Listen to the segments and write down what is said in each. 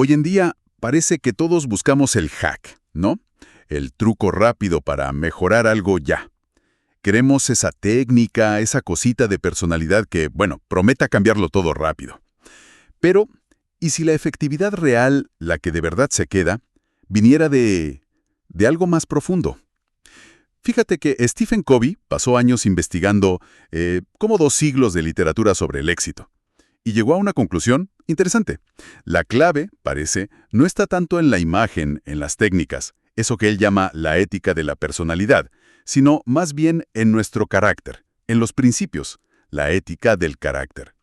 Hoy en día parece que todos buscamos el hack, ¿no? El truco rápido para mejorar algo ya. Queremos esa técnica, esa cosita de personalidad que, bueno, prometa cambiarlo todo rápido. Pero, ¿y si la efectividad real, la que de verdad se queda, viniera de algo más profundo? Fíjate que Stephen Covey pasó años investigando como 2 siglos de literatura sobre el éxito. Y llegó a una conclusión interesante. La clave, parece, no está tanto en la imagen, en las técnicas, eso que él llama la ética de la personalidad, sino más bien en nuestro carácter, en los principios, la ética del carácter.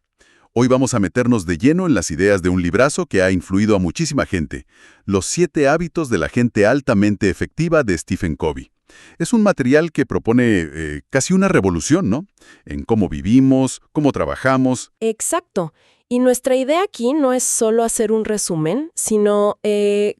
Hoy vamos a meternos de lleno en las ideas de un librazo que ha influido a muchísima gente, Los 7 hábitos de la gente altamente efectiva de Stephen Covey. Es un material que propone casi una revolución, ¿no? En cómo vivimos, cómo trabajamos. Exacto. Y nuestra idea aquí no es solo hacer un resumen, sino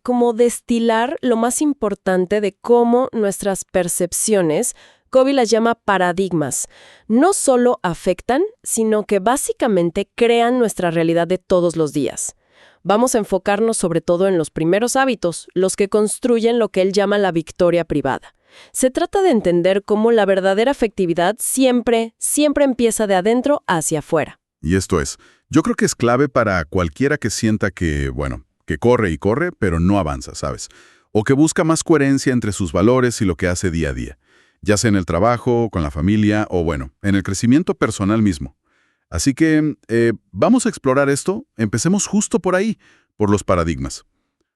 como destilar lo más importante de cómo nuestras percepciones, Covey las llama paradigmas, no solo afectan, sino que básicamente crean nuestra realidad de todos los días. Vamos a enfocarnos sobre todo en los primeros hábitos, los que construyen lo que él llama la victoria privada. Se trata de entender cómo la verdadera efectividad siempre empieza de adentro hacia afuera. Y esto es, yo creo que es clave para cualquiera que sienta que, bueno, que corre y corre, pero no avanza, ¿sabes? O que busca más coherencia entre sus valores y lo que hace día a día, ya sea en el trabajo, con la familia o, bueno, en el crecimiento personal mismo. Así que vamos a explorar esto. Empecemos justo por ahí, por los paradigmas.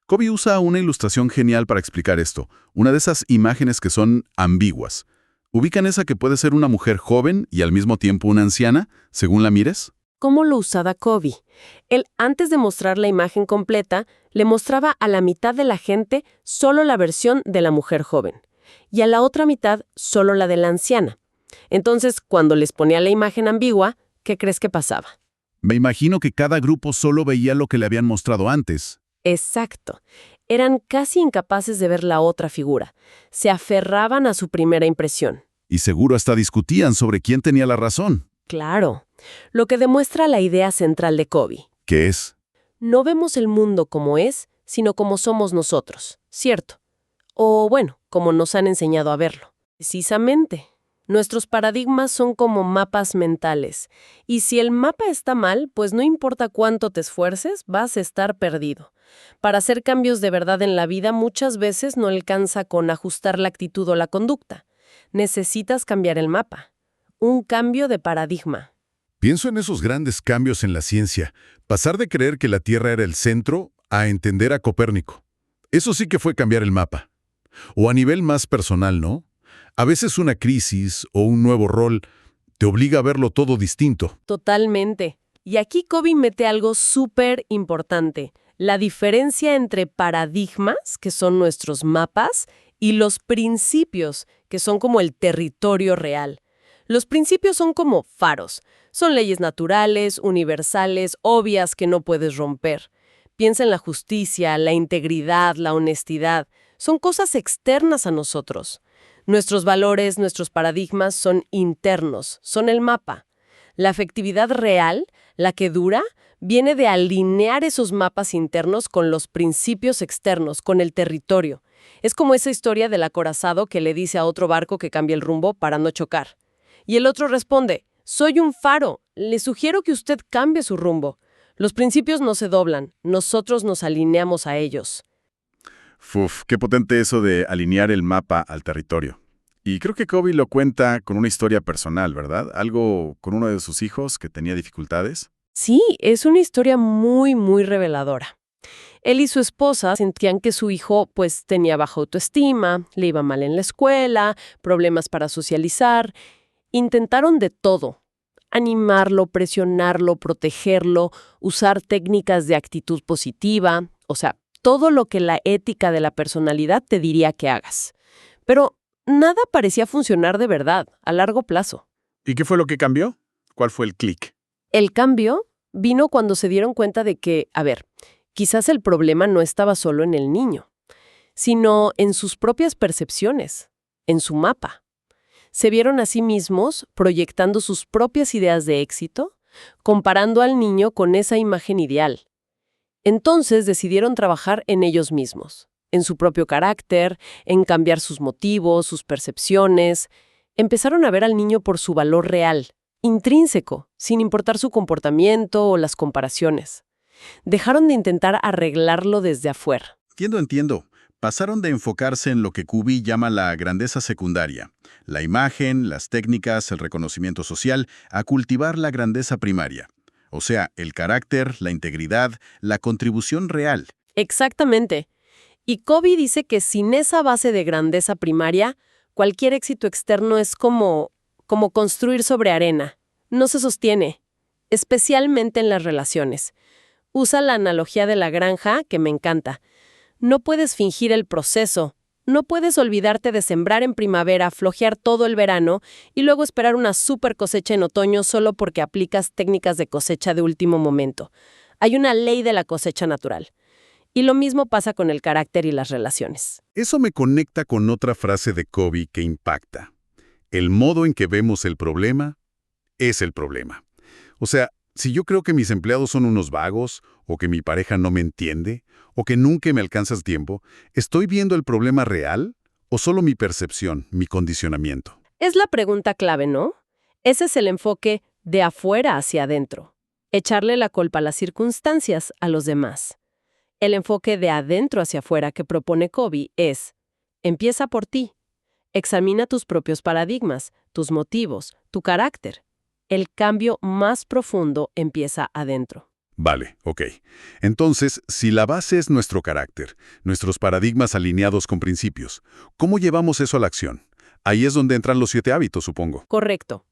Covey usa una ilustración genial para explicar esto, una de esas imágenes que son ambiguas. ¿Ubican esa que puede ser una mujer joven y al mismo tiempo una anciana, según la mires? ¿Cómo lo usaba Covey? Él, antes de mostrar la imagen completa, le mostraba a la mitad de la gente solo la versión de la mujer joven y a la otra mitad solo la de la anciana. Entonces, cuando les ponía la imagen ambigua, ¿qué crees que pasaba? Me imagino que cada grupo solo veía lo que le habían mostrado antes. Exacto. Eran casi incapaces de ver la otra figura. Se aferraban a su primera impresión. Y seguro hasta discutían sobre quién tenía la razón. Claro. Lo que demuestra la idea central de Covey. ¿Qué es? No vemos el mundo como es, sino como somos nosotros, ¿cierto? O bueno, como nos han enseñado a verlo. Precisamente. Nuestros paradigmas son como mapas mentales. Y si el mapa está mal, pues no importa cuánto te esfuerces, vas a estar perdido. Para hacer cambios de verdad en la vida, muchas veces no alcanza con ajustar la actitud o la conducta. Necesitas cambiar el mapa. Un cambio de paradigma. Pienso en esos grandes cambios en la ciencia. Pasar de creer que la Tierra era el centro a entender a Copérnico. Eso sí que fue cambiar el mapa. O a nivel más personal, ¿no? A veces una crisis o un nuevo rol te obliga a verlo todo distinto. Totalmente. Y aquí Covey mete algo súper importante. La diferencia entre paradigmas, que son nuestros mapas, y los principios, que son como el territorio real. Los principios son como faros. Son leyes naturales, universales, obvias que no puedes romper. Piensa en la justicia, la integridad, la honestidad. Son cosas externas a nosotros. Nuestros valores, nuestros paradigmas son internos, son el mapa. La efectividad real, la que dura, viene de alinear esos mapas internos con los principios externos, con el territorio. Es como esa historia del acorazado que le dice a otro barco que cambie el rumbo para no chocar. Y el otro responde, soy un faro, le sugiero que usted cambie su rumbo. Los principios no se doblan, nosotros nos alineamos a ellos. Qué potente eso de alinear el mapa al territorio. Y creo que Covey lo cuenta con una historia personal, ¿verdad? Algo con uno de sus hijos que tenía dificultades. Sí, es una historia muy reveladora. Él y su esposa sentían que su hijo pues tenía baja autoestima, le iba mal en la escuela, problemas para socializar. Intentaron de todo. Animarlo, presionarlo, protegerlo, usar técnicas de actitud positiva, o sea, todo lo que la ética de la personalidad te diría que hagas. Pero nada parecía funcionar de verdad, a largo plazo. ¿Y qué fue lo que cambió? ¿Cuál fue el clic? El cambio vino cuando se dieron cuenta de que, quizás el problema no estaba solo en el niño, sino en sus propias percepciones, en su mapa. Se vieron a sí mismos proyectando sus propias ideas de éxito, comparando al niño con esa imagen ideal. Entonces decidieron trabajar en ellos mismos, en su propio carácter, en cambiar sus motivos, sus percepciones. Empezaron a ver al niño por su valor real, intrínseco, sin importar su comportamiento o las comparaciones. Dejaron de intentar arreglarlo desde afuera. Entiendo. Pasaron de enfocarse en lo que Kubi llama la grandeza secundaria, la imagen, las técnicas, el reconocimiento social, a cultivar la grandeza primaria. O sea, el carácter, la integridad, la contribución real. Exactamente. Y Covey dice que sin esa base de grandeza primaria, cualquier éxito externo es como construir sobre arena. No se sostiene, especialmente en las relaciones. Usa la analogía de la granja, que me encanta. No puedes fingir el proceso. No puedes olvidarte de sembrar en primavera, flojear todo el verano y luego esperar una super cosecha en otoño solo porque aplicas técnicas de cosecha de último momento. Hay una ley de la cosecha natural. Y lo mismo pasa con el carácter y las relaciones. Eso me conecta con otra frase de Covey que impacta. El modo en que vemos el problema es el problema. O sea, si yo creo que mis empleados son unos vagos, o que mi pareja no me entiende, o que nunca me alcanzas tiempo, ¿estoy viendo el problema real o solo mi percepción, mi condicionamiento? Es la pregunta clave, ¿no? Ese es el enfoque de afuera hacia adentro. Echarle la culpa a las circunstancias, a los demás. El enfoque de adentro hacia afuera que propone Covey es: empieza por ti. Examina tus propios paradigmas, tus motivos, tu carácter. El cambio más profundo empieza adentro. Vale, ok. Entonces, si la base es nuestro carácter, nuestros paradigmas alineados con principios, ¿cómo llevamos eso a la acción? Ahí es donde entran los 7 hábitos, supongo. Correcto.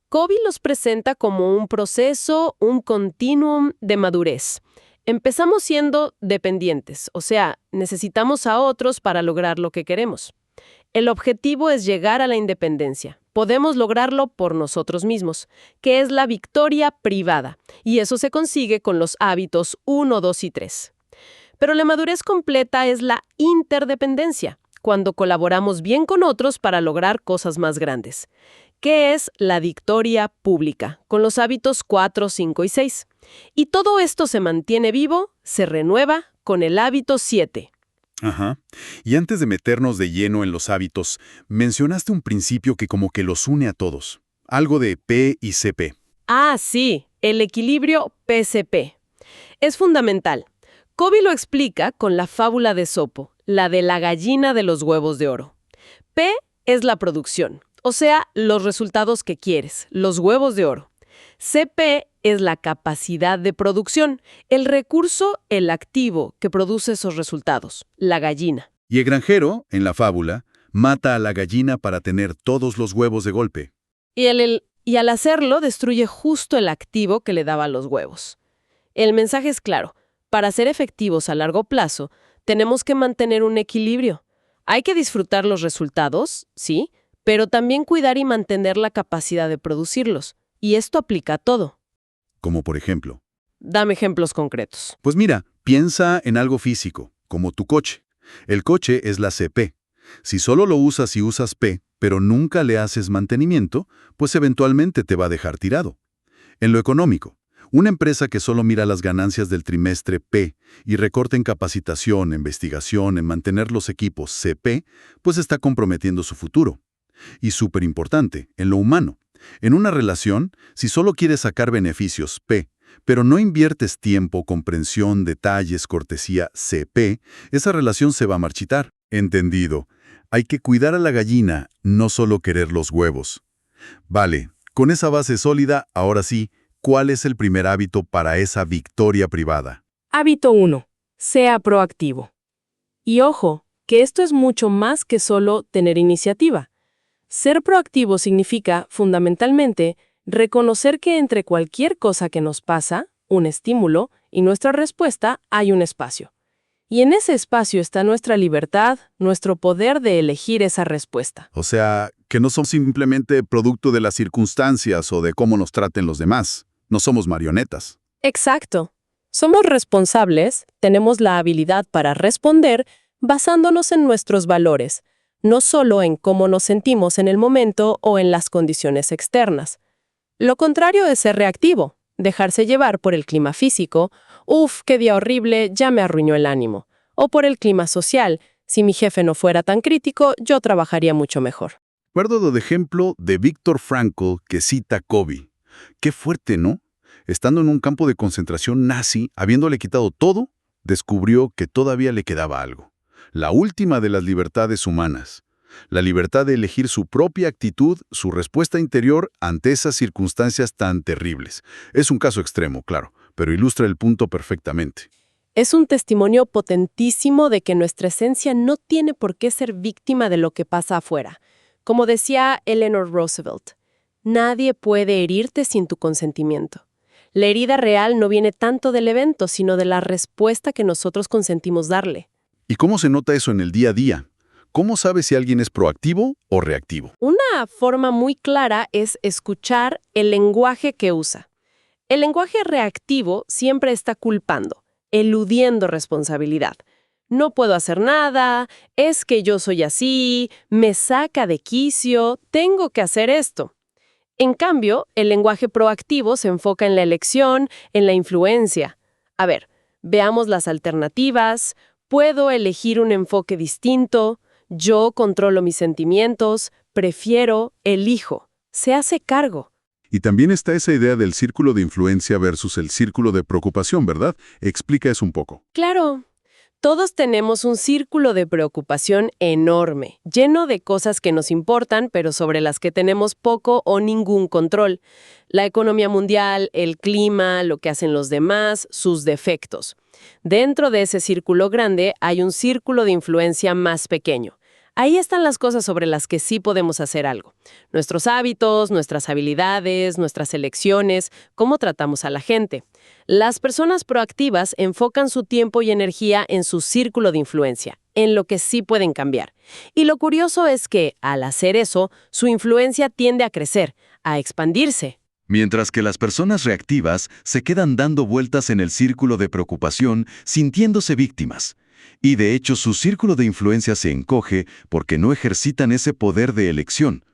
Covey los presenta como un proceso, un continuum de madurez. Empezamos siendo dependientes, o sea, necesitamos a otros para lograr lo que queremos. El objetivo es llegar a la independencia. Podemos lograrlo por nosotros mismos, que es la victoria privada, y eso se consigue con los hábitos 1, 2 y 3. Pero la madurez completa es la interdependencia, cuando colaboramos bien con otros para lograr cosas más grandes, que es la victoria pública, con los hábitos 4, 5 y 6. Y todo esto se mantiene vivo, se renueva con el hábito 7. Ajá. Y antes de meternos de lleno en los hábitos, mencionaste un principio que como que los une a todos. Algo de P y CP. Ah, sí, el equilibrio PCP. Es fundamental. Covey lo explica con la fábula de Esopo, la de la gallina de los huevos de oro. P es la producción, o sea, los resultados que quieres, los huevos de oro. CP es la capacidad de producción, el recurso, el activo que produce esos resultados, la gallina. Y el granjero, en la fábula, mata a la gallina para tener todos los huevos de golpe. Y al hacerlo, destruye justo el activo que le daba los huevos. El mensaje es claro. Para ser efectivos a largo plazo, tenemos que mantener un equilibrio. Hay que disfrutar los resultados, sí, pero también cuidar y mantener la capacidad de producirlos. Y esto aplica a todo. Como por ejemplo. Dame ejemplos concretos. Pues mira, piensa en algo físico, como tu coche. El coche es la CP. Si solo lo usas y usas P, pero nunca le haces mantenimiento, pues eventualmente te va a dejar tirado. En lo económico, una empresa que solo mira las ganancias del trimestre P y recorta en capacitación, investigación, en mantener los equipos CP, pues está comprometiendo su futuro. Y súper importante, en lo humano. En una relación, si solo quieres sacar beneficios P, pero no inviertes tiempo, comprensión, detalles, cortesía CP, esa relación se va a marchitar. Entendido. Hay que cuidar a la gallina, no solo querer los huevos. Vale, con esa base sólida, ahora sí, ¿cuál es el primer hábito para esa victoria privada? Hábito 1. Sea proactivo. Y ojo, que esto es mucho más que solo tener iniciativa. Ser proactivo significa, fundamentalmente, reconocer que entre cualquier cosa que nos pasa, un estímulo, y nuestra respuesta, hay un espacio. Y en ese espacio está nuestra libertad, nuestro poder de elegir esa respuesta. O sea, que no somos simplemente producto de las circunstancias o de cómo nos traten los demás. No somos marionetas. Exacto. Somos responsables, tenemos la habilidad para responder basándonos en nuestros valores, no solo en cómo nos sentimos en el momento o en las condiciones externas. Lo contrario es ser reactivo, dejarse llevar por el clima físico uf, qué día horrible, ya me arruinó el ánimo. O por el clima social, si mi jefe no fuera tan crítico, yo trabajaría mucho mejor. Recuerdo de ejemplo de Viktor Frankl que cita Covey. Qué fuerte, ¿no? Estando en un campo de concentración nazi, habiéndole quitado todo, descubrió que todavía le quedaba algo. La última de las libertades humanas. La libertad de elegir su propia actitud, su respuesta interior ante esas circunstancias tan terribles. Es un caso extremo, claro, pero ilustra el punto perfectamente. Es un testimonio potentísimo de que nuestra esencia no tiene por qué ser víctima de lo que pasa afuera. Como decía Eleanor Roosevelt, nadie puede herirte sin tu consentimiento. La herida real no viene tanto del evento, sino de la respuesta que nosotros consentimos darle. ¿Y cómo se nota eso en el día a día? ¿Cómo sabes si alguien es proactivo o reactivo? Una forma muy clara es escuchar el lenguaje que usa. El lenguaje reactivo siempre está culpando, eludiendo responsabilidad. No puedo hacer nada, es que yo soy así, me saca de quicio, tengo que hacer esto. En cambio, el lenguaje proactivo se enfoca en la elección, en la influencia. A ver, veamos las alternativas, puedo elegir un enfoque distinto, yo controlo mis sentimientos, prefiero, elijo, se hace cargo. Y también está esa idea del círculo de influencia versus el círculo de preocupación, ¿verdad? Explica eso un poco. Claro. Todos tenemos un círculo de preocupación enorme, lleno de cosas que nos importan, pero sobre las que tenemos poco o ningún control. La economía mundial, el clima, lo que hacen los demás, sus defectos. Dentro de ese círculo grande hay un círculo de influencia más pequeño. Ahí están las cosas sobre las que sí podemos hacer algo. Nuestros hábitos, nuestras habilidades, nuestras elecciones, cómo tratamos a la gente. Las personas proactivas enfocan su tiempo y energía en su círculo de influencia, en lo que sí pueden cambiar. Y lo curioso es que, al hacer eso, su influencia tiende a crecer, a expandirse. Mientras que las personas reactivas se quedan dando vueltas en el círculo de preocupación, sintiéndose víctimas. Y de hecho su círculo de influencia se encoge porque no ejercitan ese poder de elección.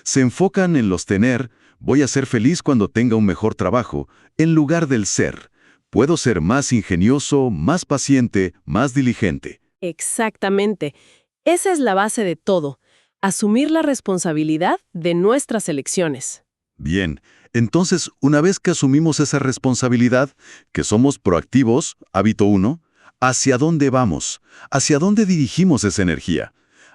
Se enfocan en los tener, voy a ser feliz cuando tenga un mejor trabajo, en lugar del ser. Puedo ser más ingenioso, más paciente, más diligente. Exactamente. Esa es la base de todo. Asumir la responsabilidad de nuestras elecciones. Bien, entonces una vez que asumimos esa responsabilidad, que somos proactivos, hábito 1, ¿hacia dónde vamos? ¿Hacia dónde dirigimos esa energía?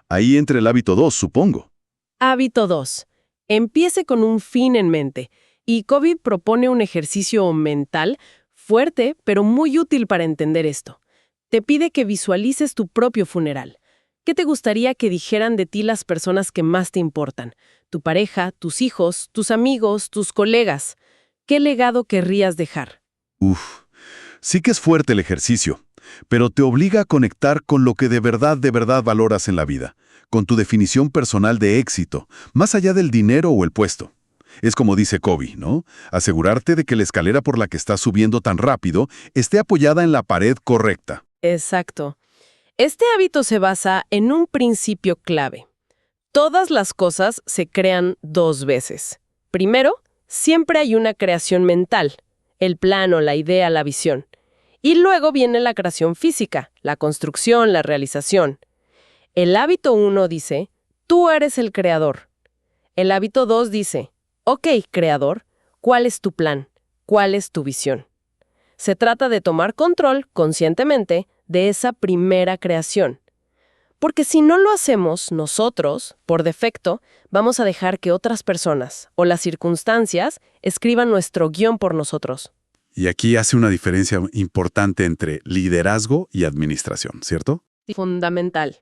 Ahí entra el hábito 2, supongo. Hábito 2. Empiece con un fin en mente. Y Covey propone un ejercicio mental fuerte, pero muy útil para entender esto. Te pide que visualices tu propio funeral. ¿Qué te gustaría que dijeran de ti las personas que más te importan? Tu pareja, tus hijos, tus amigos, tus colegas. ¿Qué legado querrías dejar? Uf, sí que es fuerte el ejercicio, pero te obliga a conectar con lo que de verdad valoras en la vida, con tu definición personal de éxito, más allá del dinero o el puesto. Es como dice Covey, ¿no? Asegurarte de que la escalera por la que estás subiendo tan rápido esté apoyada en la pared correcta. Exacto. Este hábito se basa en un principio clave. Todas las cosas se crean 2 veces. Primero, siempre hay una creación mental, el plano, la idea, la visión. Y luego viene la creación física, la construcción, la realización. El hábito 1 dice, tú eres el creador. El hábito 2 dice, ok, creador, ¿cuál es tu plan? ¿Cuál es tu visión? Se trata de tomar control, conscientemente, de esa primera creación. Porque si no lo hacemos nosotros, por defecto, vamos a dejar que otras personas o las circunstancias escriban nuestro guión por nosotros. Y aquí hace una diferencia importante entre liderazgo y administración, ¿cierto? Fundamental.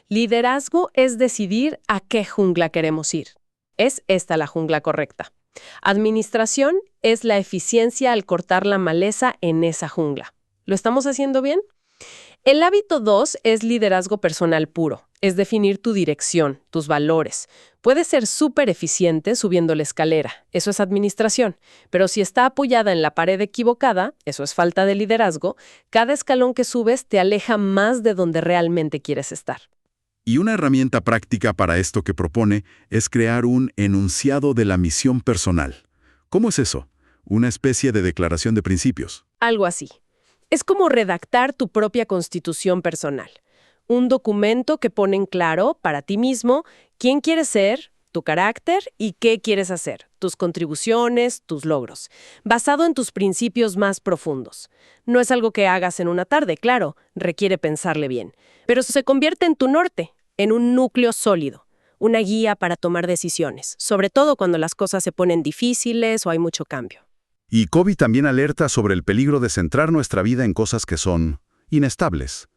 Liderazgo es decidir a qué jungla queremos ir. ¿Es esta la jungla correcta? Administración es la eficiencia al cortar la maleza en esa jungla. ¿Lo estamos haciendo bien? El hábito 2 es liderazgo personal puro, es definir tu dirección, tus valores. Puede ser súper eficiente subiendo la escalera, eso es administración, pero si está apoyada en la pared equivocada, eso es falta de liderazgo, cada escalón que subes te aleja más de donde realmente quieres estar. Y una herramienta práctica para esto que propone es crear un enunciado de la misión personal. ¿Cómo es eso? Una especie de declaración de principios. Algo así. Es como redactar tu propia constitución personal. Un documento que pone en claro para ti mismo quién quieres ser, tu carácter y qué quieres hacer, tus contribuciones, tus logros, basado en tus principios más profundos. No es algo que hagas en una tarde, claro, requiere pensarle bien, pero se convierte en tu norte, en un núcleo sólido, una guía para tomar decisiones, sobre todo cuando las cosas se ponen difíciles o hay mucho cambio. Y Covey también alerta sobre el peligro de centrar nuestra vida en cosas que son inestables,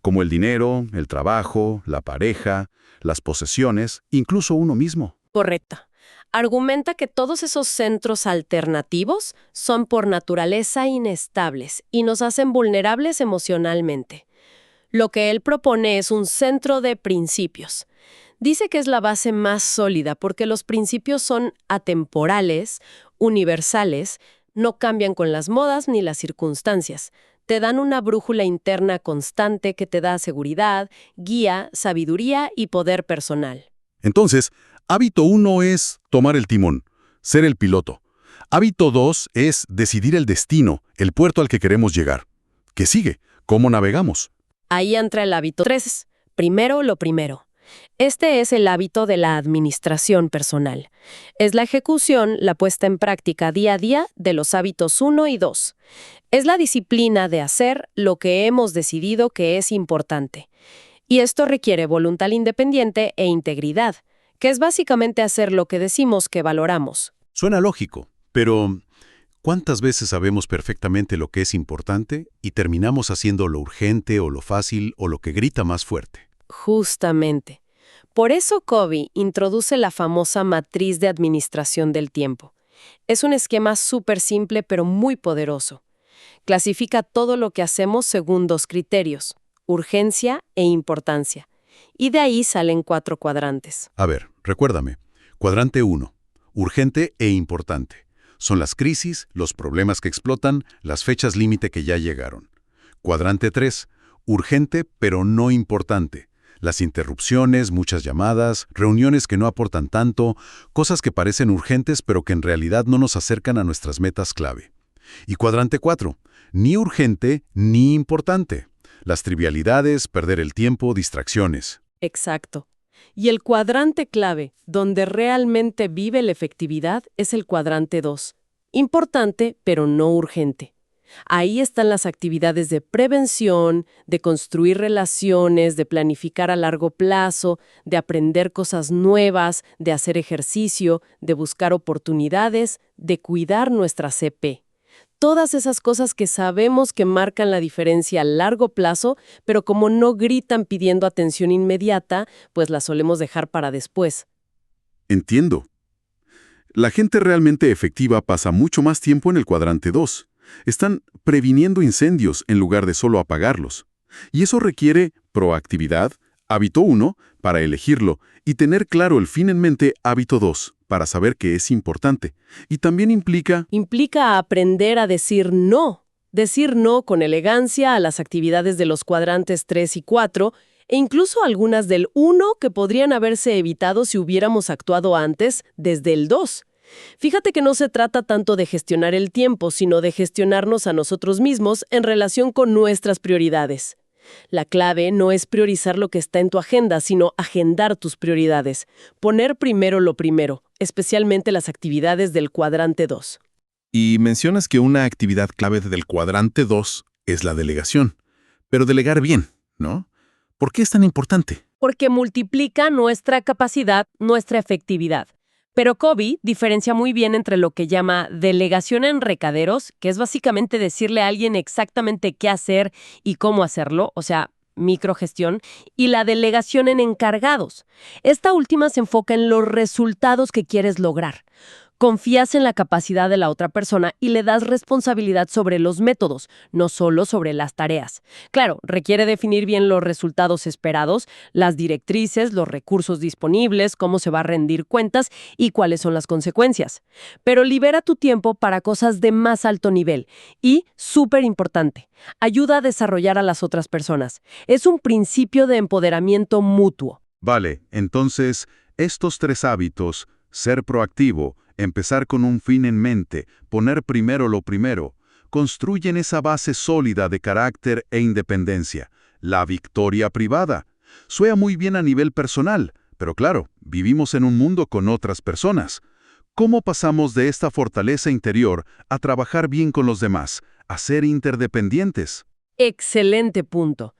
como el dinero, el trabajo, la pareja, las posesiones, incluso uno mismo. Correcto. Argumenta que todos esos centros alternativos son por naturaleza inestables y nos hacen vulnerables emocionalmente. Lo que él propone es un centro de principios. Dice que es la base más sólida porque los principios son atemporales, universales, no cambian con las modas ni las circunstancias. Te dan una brújula interna constante que te da seguridad, guía, sabiduría y poder personal. Entonces, hábito 1 es tomar el timón, ser el piloto. Hábito 2 es decidir el destino, el puerto al que queremos llegar. ¿Qué sigue? ¿Cómo navegamos? Ahí entra el hábito 3. Primero lo primero. Este es el hábito de la administración personal. Es la ejecución, la puesta en práctica día a día de los hábitos 1 y 2. Es la disciplina de hacer lo que hemos decidido que es importante. Y esto requiere voluntad independiente e integridad, que es básicamente hacer lo que decimos que valoramos. Suena lógico, pero ¿cuántas veces sabemos perfectamente lo que es importante y terminamos haciendo lo urgente o lo fácil o lo que grita más fuerte? Justamente. Por eso Covey introduce la famosa matriz de administración del tiempo. Es un esquema súper simple pero muy poderoso. Clasifica todo lo que hacemos según 2 criterios, urgencia e importancia. Y de ahí salen 4 cuadrantes. A ver, recuérdame. Cuadrante 1. Urgente e importante. Son las crisis, los problemas que explotan, las fechas límite que ya llegaron. Cuadrante 3. Urgente pero no importante. Las interrupciones, muchas llamadas, reuniones que no aportan tanto, cosas que parecen urgentes pero que en realidad no nos acercan a nuestras metas clave. Y cuadrante 4. Ni urgente ni importante. Las trivialidades, perder el tiempo, distracciones. Exacto. Y el cuadrante clave, donde realmente vive la efectividad, es el cuadrante 2. Importante, pero no urgente. Ahí están las actividades de prevención, de construir relaciones, de planificar a largo plazo, de aprender cosas nuevas, de hacer ejercicio, de buscar oportunidades, de cuidar nuestra CP. Todas esas cosas que sabemos que marcan la diferencia a largo plazo, pero como no gritan pidiendo atención inmediata, pues las solemos dejar para después. Entiendo. La gente realmente efectiva pasa mucho más tiempo en el cuadrante 2. Están previniendo incendios en lugar de solo apagarlos. Y eso requiere proactividad, hábito 1, para elegirlo, y tener claro el fin en mente, hábito 2, para saber que es importante. Y también implica Aprender a decir no con elegancia a las actividades de los cuadrantes 3 y 4, e incluso algunas del 1 que podrían haberse evitado si hubiéramos actuado antes desde el 2. Fíjate que no se trata tanto de gestionar el tiempo, sino de gestionarnos a nosotros mismos en relación con nuestras prioridades. La clave no es priorizar lo que está en tu agenda, sino agendar tus prioridades. Poner primero lo primero, especialmente las actividades del cuadrante 2. Y mencionas que una actividad clave del cuadrante 2 es la delegación. Pero delegar bien, ¿no? ¿Por qué es tan importante? Porque multiplica nuestra capacidad, nuestra efectividad. Pero Covey diferencia muy bien entre lo que llama delegación en recaderos, que es básicamente decirle a alguien exactamente qué hacer y cómo hacerlo, o sea, microgestión, y la delegación en encargados. Esta última se enfoca en los resultados que quieres lograr. Confías en la capacidad de la otra persona y le das responsabilidad sobre los métodos, no solo sobre las tareas. Claro, requiere definir bien los resultados esperados, las directrices, los recursos disponibles, cómo se va a rendir cuentas y cuáles son las consecuencias. Pero libera tu tiempo para cosas de más alto nivel y, súper importante, ayuda a desarrollar a las otras personas. Es un principio de empoderamiento mutuo. Vale, entonces, estos 3 hábitos, ser proactivo, empezar con un fin en mente, poner primero lo primero, construyen esa base sólida de carácter e independencia, la victoria privada. Suena muy bien a nivel personal, pero claro, vivimos en un mundo con otras personas. ¿Cómo pasamos de esta fortaleza interior a trabajar bien con los demás, a ser interdependientes? Excelente punto.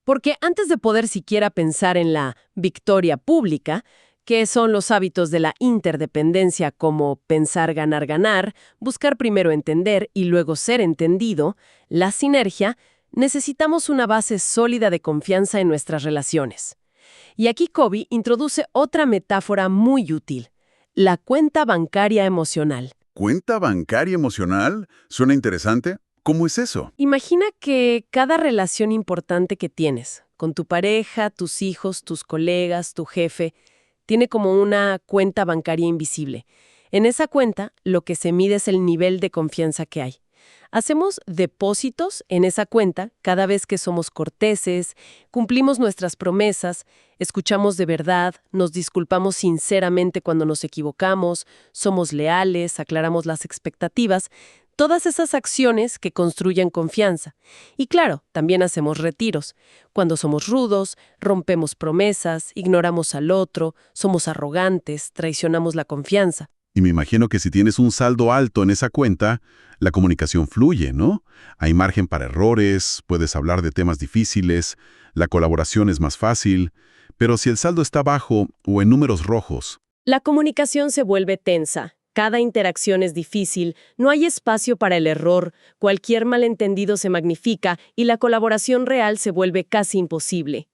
Porque antes de poder siquiera pensar en la victoria pública, que son los hábitos de la interdependencia como pensar ganar-ganar, buscar primero entender y luego ser entendido, la sinergia, necesitamos una base sólida de confianza en nuestras relaciones. Y aquí Covey introduce otra metáfora muy útil, la cuenta bancaria emocional. ¿Cuenta bancaria emocional? ¿Suena interesante? ¿Cómo es eso? Imagina que cada relación importante que tienes, con tu pareja, tus hijos, tus colegas, tu jefe, tiene como una cuenta bancaria invisible. En esa cuenta, lo que se mide es el nivel de confianza que hay. Hacemos depósitos en esa cuenta cada vez que somos corteses, cumplimos nuestras promesas, escuchamos de verdad, nos disculpamos sinceramente cuando nos equivocamos, somos leales, aclaramos las expectativas, todas esas acciones que construyen confianza. Y claro, también hacemos retiros. Cuando somos rudos, rompemos promesas, ignoramos al otro, somos arrogantes, traicionamos la confianza. Y me imagino que si tienes un saldo alto en esa cuenta, la comunicación fluye, ¿no? Hay margen para errores, puedes hablar de temas difíciles, la colaboración es más fácil, pero si el saldo está bajo o en números rojos, La comunicación se vuelve tensa. Cada interacción es difícil, no hay espacio para el error, cualquier malentendido se magnifica y la colaboración real se vuelve casi imposible.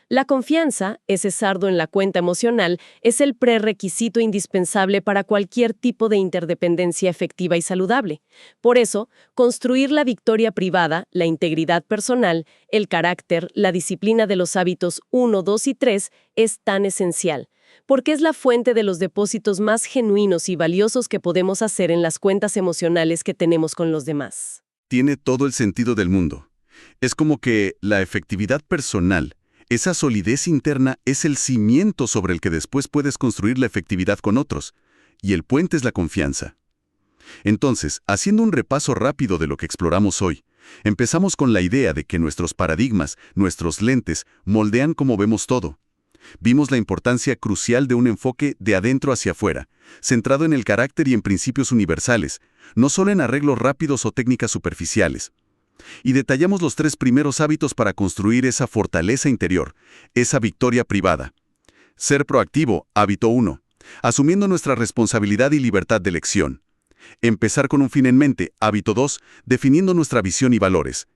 La confianza, ese sardo en la cuenta emocional, es el prerequisito indispensable para cualquier tipo de interdependencia efectiva y saludable. Por eso, construir la victoria privada, la integridad personal, el carácter, la disciplina de los hábitos 1, 2 y 3 es tan esencial, porque es la fuente de los depósitos más genuinos y valiosos que podemos hacer en las cuentas emocionales que tenemos con los demás. tiene todo el sentido del mundo. Es como que la efectividad personal, esa solidez interna es el cimiento sobre el que después puedes construir la efectividad con otros, y el puente es la confianza. Entonces, haciendo un repaso rápido de lo que exploramos hoy, empezamos con la idea de que nuestros paradigmas, nuestros lentes, moldean cómo vemos todo. Vimos la importancia crucial de un enfoque de adentro hacia afuera, centrado en el carácter y en principios universales, no solo en arreglos rápidos o técnicas superficiales. Y detallamos los 3 primeros hábitos para construir esa fortaleza interior, esa victoria privada. Ser proactivo, hábito 1. Asumiendo nuestra responsabilidad y libertad de elección. Empezar con un fin en mente, hábito 2. Definiendo nuestra visión y valores.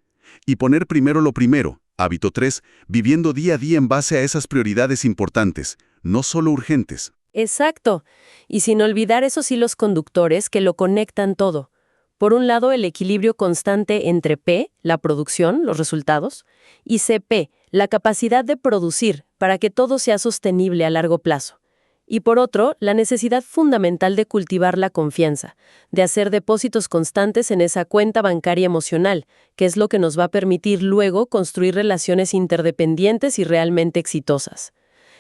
Y poner primero lo primero, hábito 3. Viviendo día a día en base a esas prioridades importantes, no solo urgentes. Exacto. Y sin olvidar esos hilos conductores que lo conectan todo. Por un lado, el equilibrio constante entre P, la producción, los resultados, y CP, la capacidad de producir para que todo sea sostenible a largo plazo. Y por otro, la necesidad fundamental de cultivar la confianza, de hacer depósitos constantes en esa cuenta bancaria emocional, que es lo que nos va a permitir luego construir relaciones interdependientes y realmente exitosas.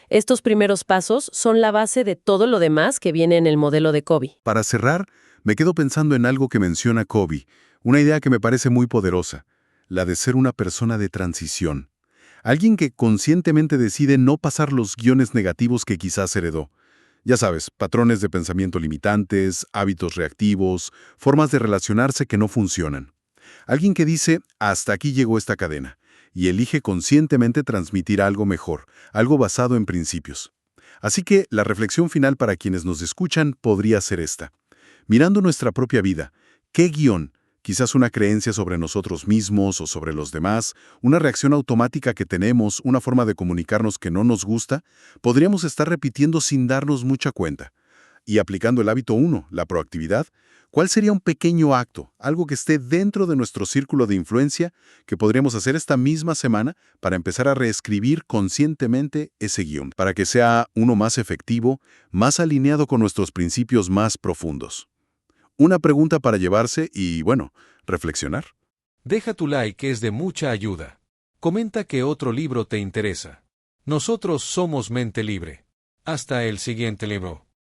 Estos primeros pasos son la base de todo lo demás que viene en el modelo de Covey. Para cerrar, me quedo pensando en algo que menciona Covey, una idea que me parece muy poderosa, la de ser una persona de transición. Alguien que conscientemente decide no pasar los guiones negativos que quizás heredó. Ya sabes, patrones de pensamiento limitantes, hábitos reactivos, formas de relacionarse que no funcionan. Alguien que dice, hasta aquí llegó esta cadena, y elige conscientemente transmitir algo mejor, algo basado en principios. Así que la reflexión final para quienes nos escuchan podría ser esta. Mirando nuestra propia vida, ¿qué guión, quizás una creencia sobre nosotros mismos o sobre los demás, una reacción automática que tenemos, una forma de comunicarnos que no nos gusta, podríamos estar repitiendo sin darnos mucha cuenta? Y aplicando el hábito 1, la proactividad, ¿cuál sería un pequeño acto, algo que esté dentro de nuestro círculo de influencia, que podríamos hacer esta misma semana para empezar a reescribir conscientemente ese guión, para que sea uno más efectivo, más alineado con nuestros principios más profundos? Una pregunta para llevarse y, bueno, reflexionar. Deja tu like, es de mucha ayuda. Comenta qué otro libro te interesa. Nosotros somos Mente Libre. Hasta el siguiente libro.